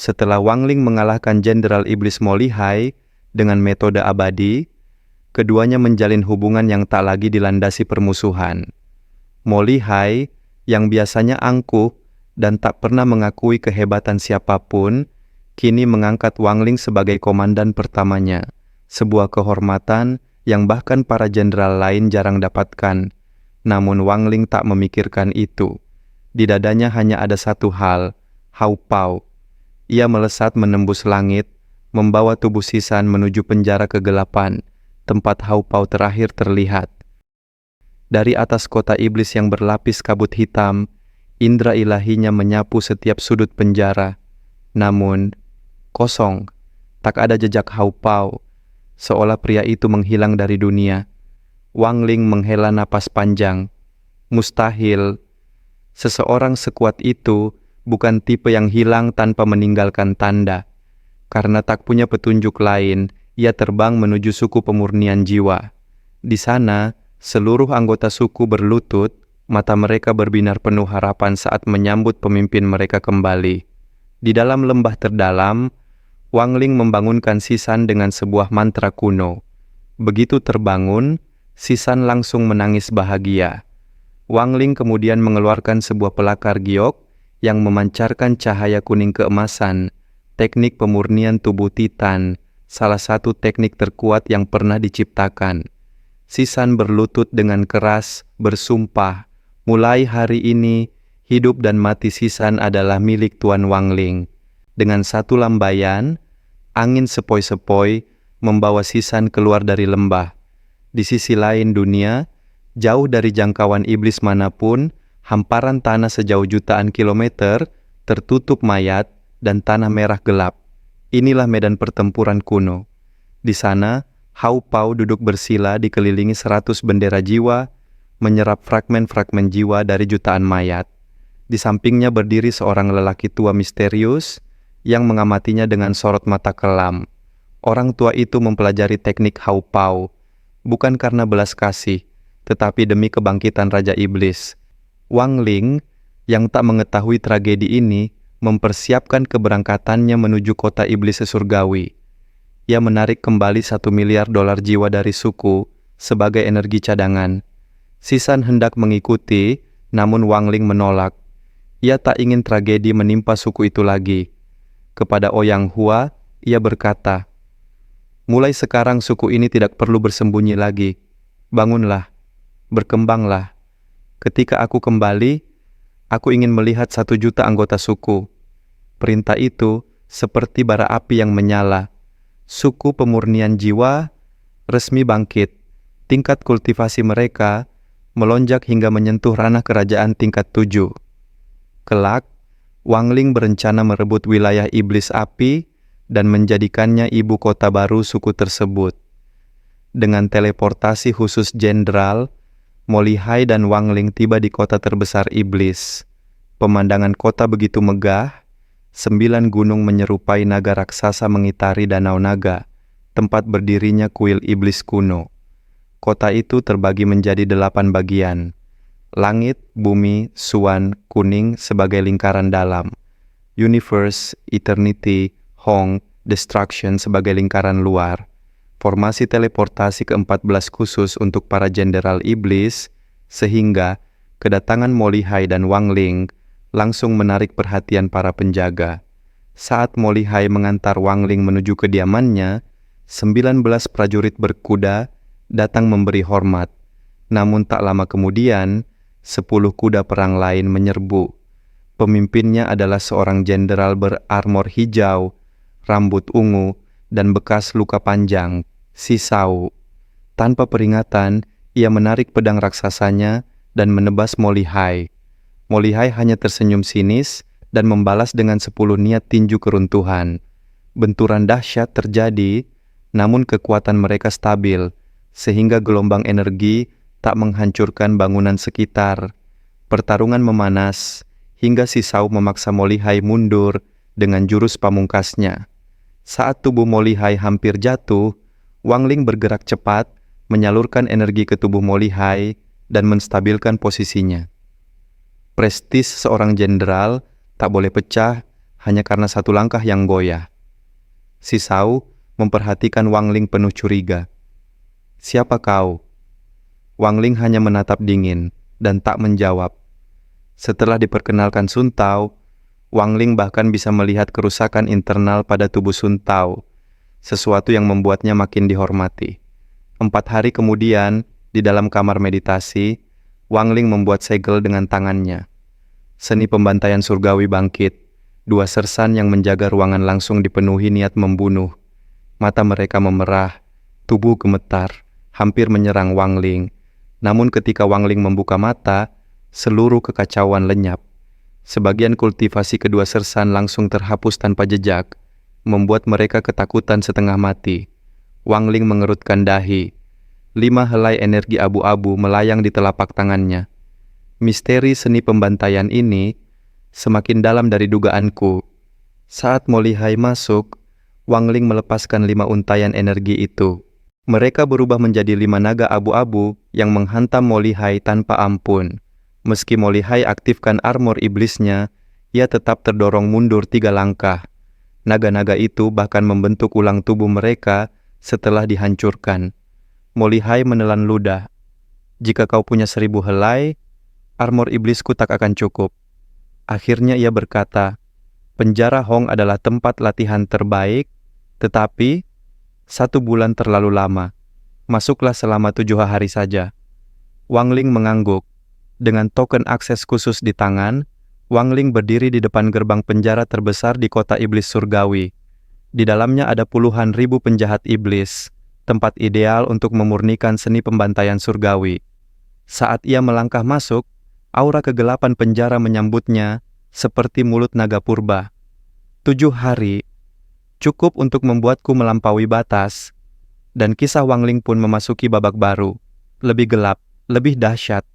Setelah Wang Ling mengalahkan Jenderal Iblis Mo Lihai dengan metode abadi, keduanya menjalin hubungan yang tak lagi dilandasi permusuhan. Mo Lihai, yang biasanya angkuh dan tak pernah mengakui kehebatan siapapun, kini mengangkat Wang Ling sebagai komandan pertamanya, sebuah kehormatan yang bahkan para jenderal lain jarang dapatkan. Namun Wang Ling tak memikirkan itu. Di dadanya hanya ada satu hal, Hao Pao. Ia melesat menembus langit, membawa tubuh Sisan menuju penjara kegelapan, tempat Hao Pao terakhir terlihat. Dari atas kota iblis yang berlapis kabut hitam, indera ilahinya menyapu setiap sudut penjara. Namun, kosong, tak ada jejak Hao Pao, seolah pria itu menghilang dari dunia. Wang Ling menghela napas panjang. Mustahil. Seseorang sekuat itu bukan tipe yang hilang tanpa meninggalkan tanda. Karena tak punya petunjuk lain, ia terbang menuju suku pemurnian jiwa. Di sana, seluruh anggota suku berlutut, mata mereka berbinar penuh harapan saat menyambut pemimpin mereka kembali. Di dalam lembah terdalam, Wang Ling membangunkan Sisan dengan sebuah mantra kuno. Begitu terbangun, Sisan langsung menangis bahagia. Wang Ling kemudian mengeluarkan sebuah pelakar giok yang memancarkan cahaya kuning keemasan, teknik pemurnian tubuh Titan, salah satu teknik terkuat yang pernah diciptakan. Sisan berlutut dengan keras, bersumpah, mulai hari ini, hidup dan mati Sisan adalah milik Tuan Wang Ling. Dengan satu lambaian, angin sepoi-sepoi membawa Sisan keluar dari lembah. Di sisi lain dunia, jauh dari jangkauan iblis manapun, hamparan tanah sejauh jutaan kilometer, tertutup mayat dan tanah merah gelap. Inilah medan pertempuran kuno. Di sana, Hao Pao duduk bersila dikelilingi 100 bendera jiwa, menyerap fragmen-fragmen jiwa dari jutaan mayat. Di sampingnya berdiri seorang lelaki tua misterius yang mengamatinya dengan sorot mata kelam. Orang tua itu mempelajari teknik Hao Pao, bukan karena belas kasih, tetapi demi kebangkitan Raja Iblis. Wang Ling, yang tak mengetahui tragedi ini, mempersiapkan keberangkatannya menuju kota iblis surgawi. Ia menarik kembali $1 miliar jiwa dari suku sebagai energi cadangan. Sisan hendak mengikuti, namun Wang Ling menolak. Ia tak ingin tragedi menimpa suku itu lagi. Kepada Ouyang Hua, ia berkata, "Mulai sekarang suku ini tidak perlu bersembunyi lagi. Bangunlah, berkembanglah. Ketika aku kembali, aku ingin melihat 1 juta anggota suku." Perintah itu seperti bara api yang menyala. Suku pemurnian jiwa resmi bangkit. Tingkat kultivasi mereka melonjak hingga menyentuh ranah kerajaan tingkat 7. Kelak, Wang Ling berencana merebut wilayah iblis api dan menjadikannya ibu kota baru suku tersebut. Dengan teleportasi khusus jenderal, Mo Lihai dan Wang Ling tiba di kota terbesar iblis. Pemandangan kota begitu megah, 9 gunung menyerupai naga raksasa mengitari danau naga, tempat berdirinya kuil iblis kuno. Kota itu terbagi menjadi 8 bagian. Langit, bumi, suan, kuning sebagai lingkaran dalam. Universe, Eternity, Hong, Destruction sebagai lingkaran luar. Formasi teleportasi ke-14 khusus untuk para jenderal iblis, sehingga kedatangan Mo Lihai dan Wang Ling langsung menarik perhatian para penjaga. Saat Mo Lihai mengantar Wang Ling menuju kediamannya, 19 prajurit berkuda datang memberi hormat. Namun tak lama kemudian, 10 kuda perang lain menyerbu. Pemimpinnya adalah seorang jenderal berarmor hijau, rambut ungu, dan bekas luka panjang, Si Sao. Tanpa peringatan, ia menarik pedang raksasanya dan menebas Mo Lihai. Mo Lihai hanya tersenyum sinis dan membalas dengan 10 niat tinju keruntuhan. Benturan dahsyat terjadi, namun kekuatan mereka stabil, sehingga gelombang energi tak menghancurkan bangunan sekitar. Pertarungan memanas, hingga Si Sao memaksa Mo Lihai mundur dengan jurus pamungkasnya. Saat tubuh Mo Lihai hampir jatuh, Wang Ling bergerak cepat, menyalurkan energi ke tubuh Mo Lihai dan menstabilkan posisinya. Prestis seorang jenderal tak boleh pecah hanya karena satu langkah yang goyah. Si Sao memperhatikan Wang Ling penuh curiga. "Siapa kau?" Wang Ling hanya menatap dingin dan tak menjawab. Setelah diperkenalkan Sun Tao, Wang Ling bahkan bisa melihat kerusakan internal pada tubuh Sun Tao, sesuatu yang membuatnya makin dihormati. 4 hari kemudian, di dalam kamar meditasi, Wang Ling membuat segel dengan tangannya. Seni pembantaian surgawi bangkit. 2 sersan yang menjaga ruangan langsung dipenuhi niat membunuh. Mata mereka memerah, tubuh gemetar, hampir menyerang Wang Ling. Namun ketika Wang Ling membuka mata, seluruh kekacauan lenyap. Sebagian kultivasi kedua sersan langsung terhapus tanpa jejak, membuat mereka ketakutan setengah mati. Wang Ling mengerutkan dahi. 5 helai energi abu-abu melayang di telapak tangannya. Misteri seni pembantaian ini semakin dalam dari dugaanku. Saat Mo Lihai masuk, Wang Ling melepaskan 5 untayan energi itu. Mereka berubah menjadi 5 naga abu-abu yang menghantam Mo Lihai tanpa ampun. Meski Mo Lihai aktifkan armor iblisnya, ia tetap terdorong mundur 3 langkah. Naga-naga itu bahkan membentuk ulang tubuh mereka setelah dihancurkan. Mo Lihai menelan ludah. "Jika kau punya 1000 helai, armor iblisku tak akan cukup." Akhirnya ia berkata, "Penjara Hong adalah tempat latihan terbaik, tetapi 1 bulan terlalu lama. Masuklah selama 7 hari saja." Wang Ling mengangguk. Dengan token akses khusus di tangan, Wang Ling berdiri di depan gerbang penjara terbesar di kota iblis surgawi. Di dalamnya ada puluhan ribu penjahat iblis, tempat ideal untuk memurnikan seni pembantaian surgawi. Saat ia melangkah masuk, aura kegelapan penjara menyambutnya seperti mulut naga purba. 7 hari, cukup untuk membuatku melampaui batas, dan kisah Wang Ling pun memasuki babak baru, lebih gelap, lebih dahsyat,